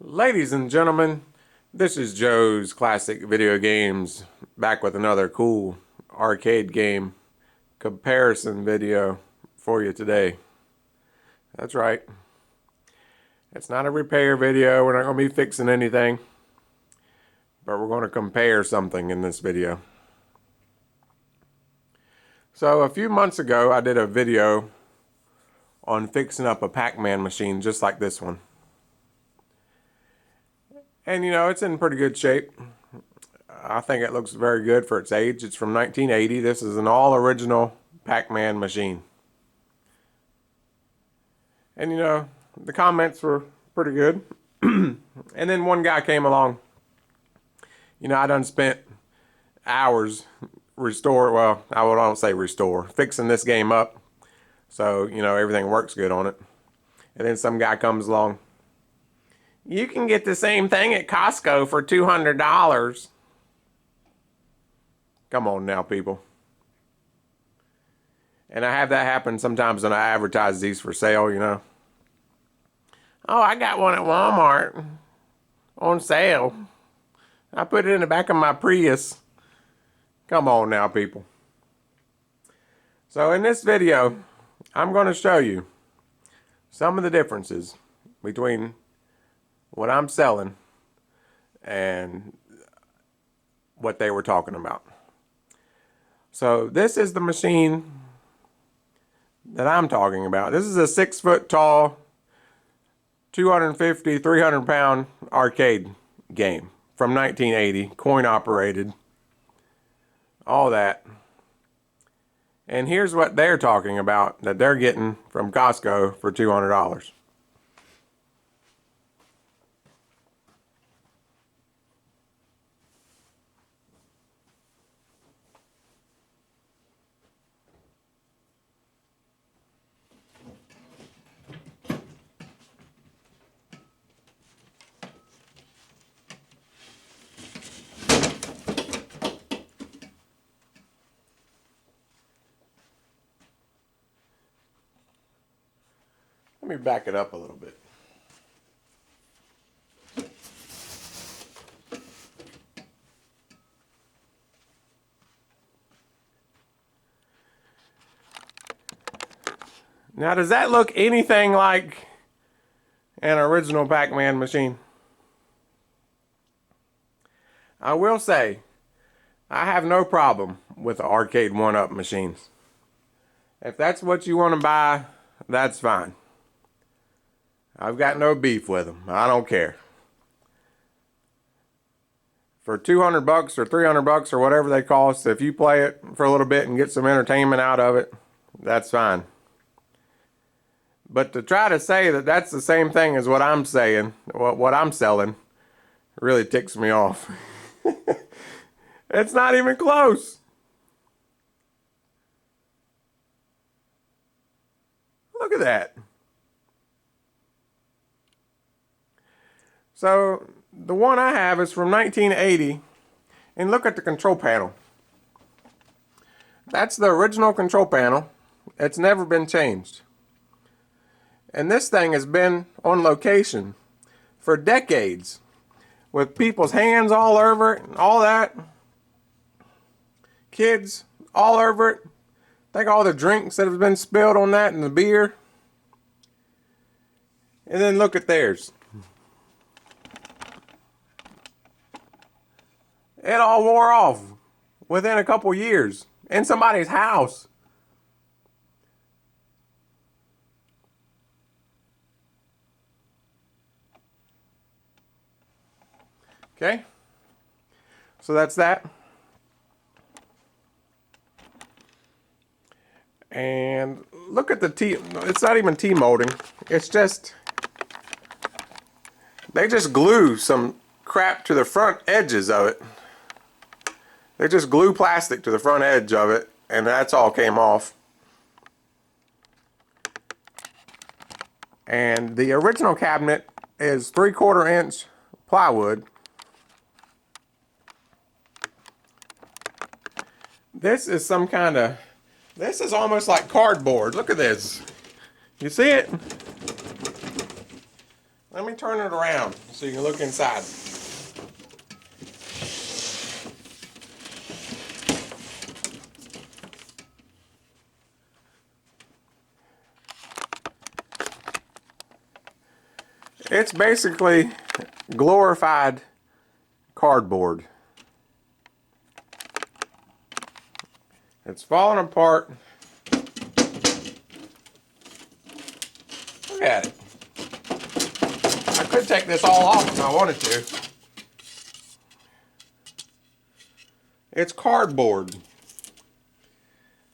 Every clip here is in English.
Ladies and gentlemen, this is Joe's Classic Video Games, back with another cool arcade game comparison video for you today. That's right. It's not a repair video. We're not going to be fixing anything, but we're going to compare something in this video. So a few months ago, I did a video on fixing up a Pac-Man machine just like this one. And you know, it's in pretty good shape. I think it looks very good for its age. It's from 1980. This is an all-original Pac-Man machine. And you know, the comments were pretty good. And then one guy came along. You know, I done spent hours I don't say restore, fixing this game up. So, you know, everything works good on it. And then some guy comes along. You can get the same thing at Costco for $200. Come on now, people. And I have that happen sometimes when I advertise these for sale, you know. Oh, I got one at Walmart on sale. I put it in the back of my Prius. Come on now, people. So in this video, I'm going to show you some of the differences between what I'm selling and what they were talking about. So this is the machine that I'm talking about. This is a 6-foot tall, 250, 300 pound arcade game from 1980, coin operated, all that. And here's what they're talking about that they're getting from Costco for $200. Let me back it up a little bit. Now, does that look anything like an original Pac-Man machine? I will say, I have no problem with the Arcade1up machines. If that's what you want to buy, that's fine. I've got no beef with them. I don't care. For $200 or $300 or whatever they cost, if you play it for a little bit and get some entertainment out of it, that's fine. But to try to say that that's the same thing as what I'm saying, what I'm selling, really ticks me off. It's not even close. Look at that. So the one I have is from 1980, and look at the control panel. That's the original control panel. It's never been changed. And this thing has been on location for decades with people's hands all over it and all that. Kids all over it. Think all the drinks that have been spilled on that and the beer. And then look at theirs. It all wore off within a couple years in somebody's house. Okay, so that's that. And look at the T, it's not even T-molding. It's just, they just glue some crap to the front edges of it. They just glue plastic to the front edge of it, and that's all came off. And the original cabinet is 3/4 inch plywood. This is some kind of, this is almost like cardboard. Look at this. You see it? Let me turn it around so you can look inside. It's basically glorified cardboard. It's falling apart. Look at it. I could take this all off if I wanted to. It's cardboard.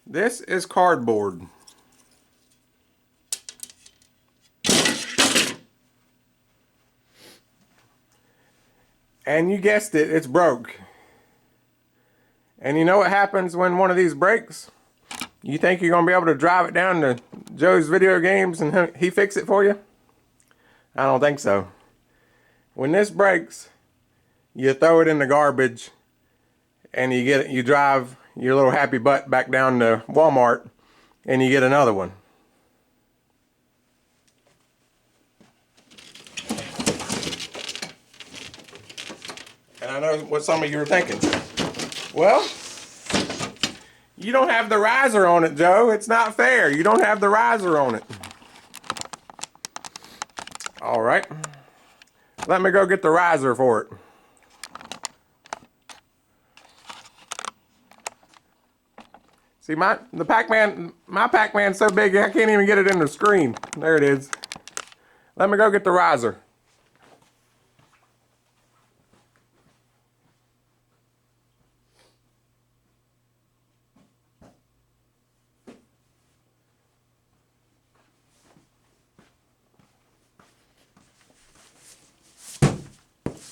This is cardboard. And you guessed it, it's broke. And you know what happens when one of these breaks? You think you're going to be able to drive it down to Joe's Video Games and he fix it for you? I don't think so. When this breaks, you throw it in the garbage and you drive your little happy butt back down to Walmart and you get another one. And I know what some of you are thinking. Well, you don't have the riser on it, Joe. It's not fair. You don't have the riser on it. All right. Let me go get the riser for it. See, my Pac-Man's so big I can't even get it in the screen. There it is. Let me go get the riser.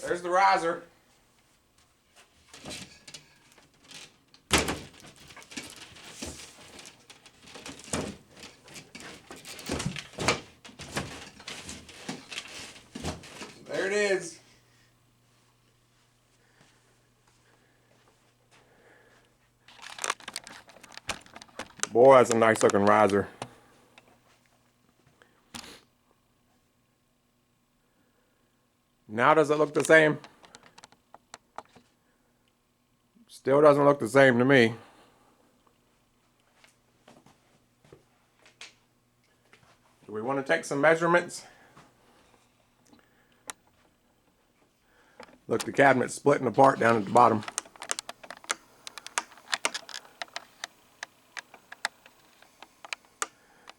There's the riser. There it is. Boy, that's a nice looking riser. Now does it look the same? Still doesn't look the same to me. Do we want to take some measurements? Look, the cabinet's splitting apart down at the bottom.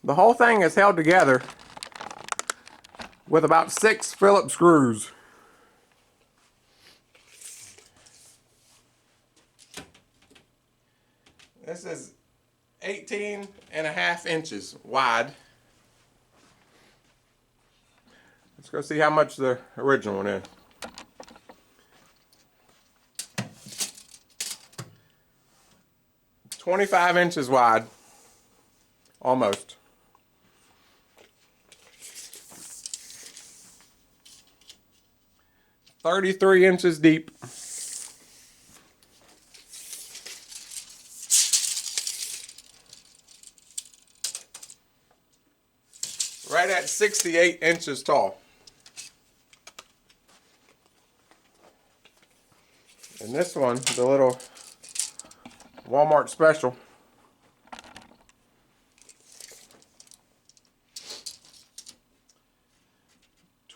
The whole thing is held together with about 6 Phillips screws. This is 18.5 inches wide. Let's go see how much the original one is. $25 wide, almost. $33 deep. Right at 68 inches tall. And this one, the little Walmart special,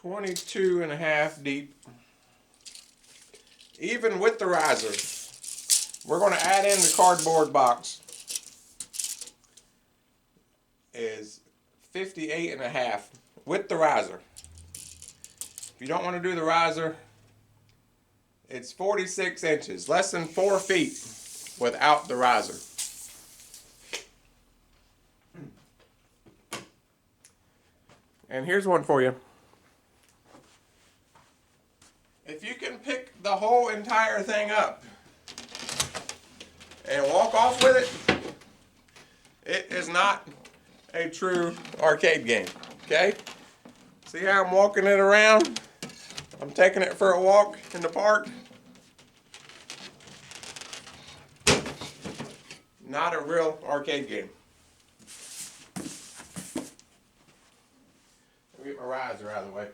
$22.5 deep. Even with the riser, we're going to add in the cardboard box, is 58.5 with the riser. If you don't want to do the riser, it's 46 inches, less than 4 feet without the riser. And here's one for you. If you can pick the whole entire thing up and walk off with it, it is not a true arcade game, okay? See how I'm walking it around? I'm taking it for a walk in the park. Not a real arcade game. Let me get my riser out of the way.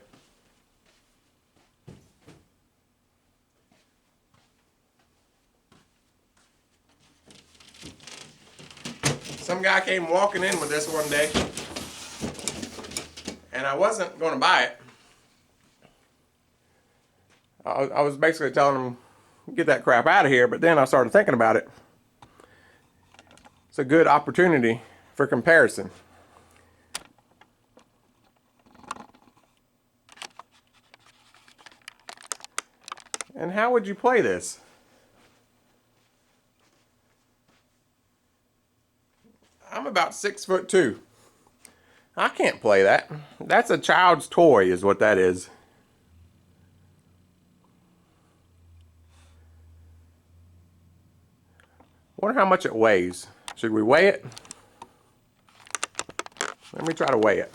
Some guy came walking in with this one day, and I wasn't going to buy it. I was basically telling him, get that crap out of here, but then I started thinking about it. It's a good opportunity for comparison. And how would you play this? I'm about 6'2". I can't play that. That's a child's toy is what that is. Wonder how much it weighs. Should we weigh it? Let me try to weigh it.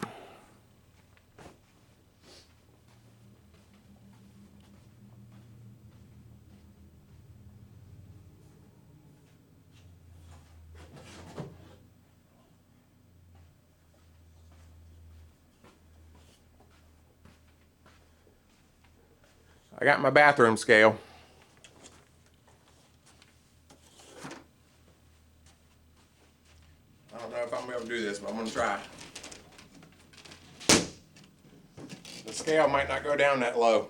I got my bathroom scale. I don't know if I'm able to do this, but I'm going to try. The scale might not go down that low.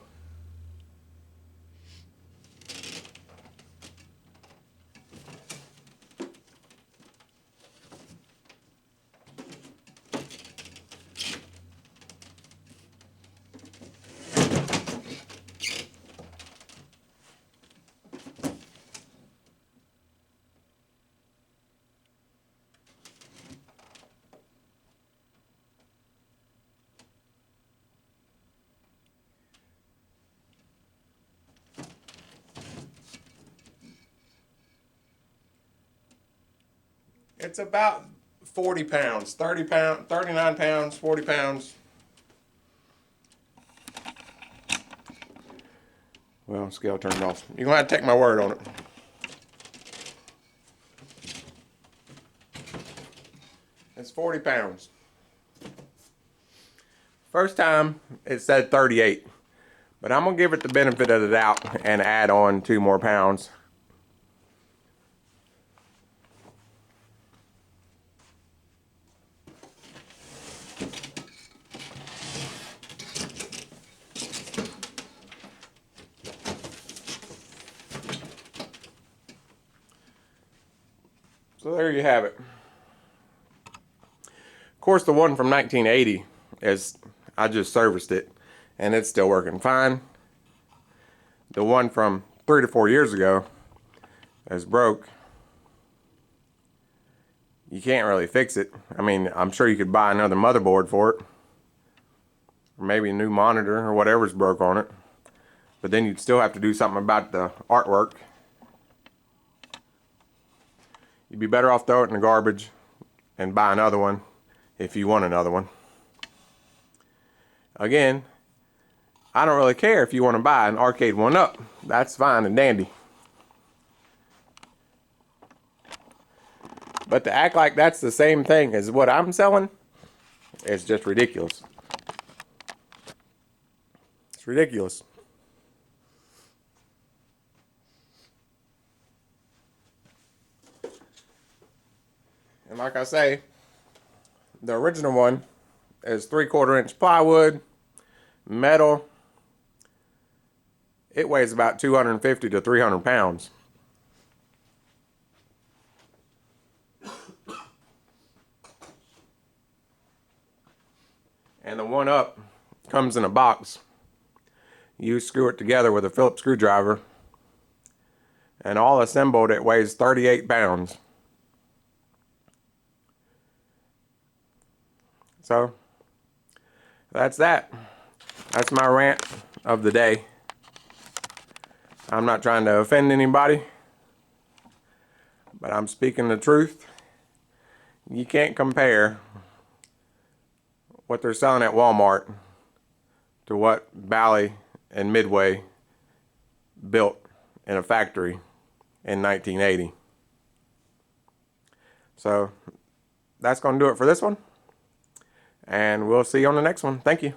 It's about 40 pounds, 30 pounds, 39 pounds, 40 pounds. Well, scale turned off. You're going to have to take my word on it. It's 40 pounds. First time it said 38, but I'm going to give it the benefit of the doubt and add on 2 more pounds. So there you have it. Of course, the one from 1980 is, I just serviced it and it's still working fine. The one from 3 to 4 years ago is broke. You can't really fix it. I mean, I'm sure you could buy another motherboard for it, or maybe a new monitor or whatever's broke on it, but then you'd still have to do something about the artwork. You'd be better off throwing it in the garbage and buy another one if you want another one. Again, I don't really care if you want to buy an Arcade1up. That's fine and dandy. But to act like that's the same thing as what I'm selling is just ridiculous. It's ridiculous. And like I say, the original one is 3/4 inch plywood, metal. It weighs about 250 to 300 pounds. And the one up comes in a box. You screw it together with a Phillips screwdriver, and all assembled it weighs 38 pounds. So that's that. That's my rant of the day. I'm not trying to offend anybody, but I'm speaking the truth. You can't compare what they're selling at Walmart to what Bally and Midway built in a factory in 1980. So that's going to do it for this one. And we'll see you on the next one. Thank you.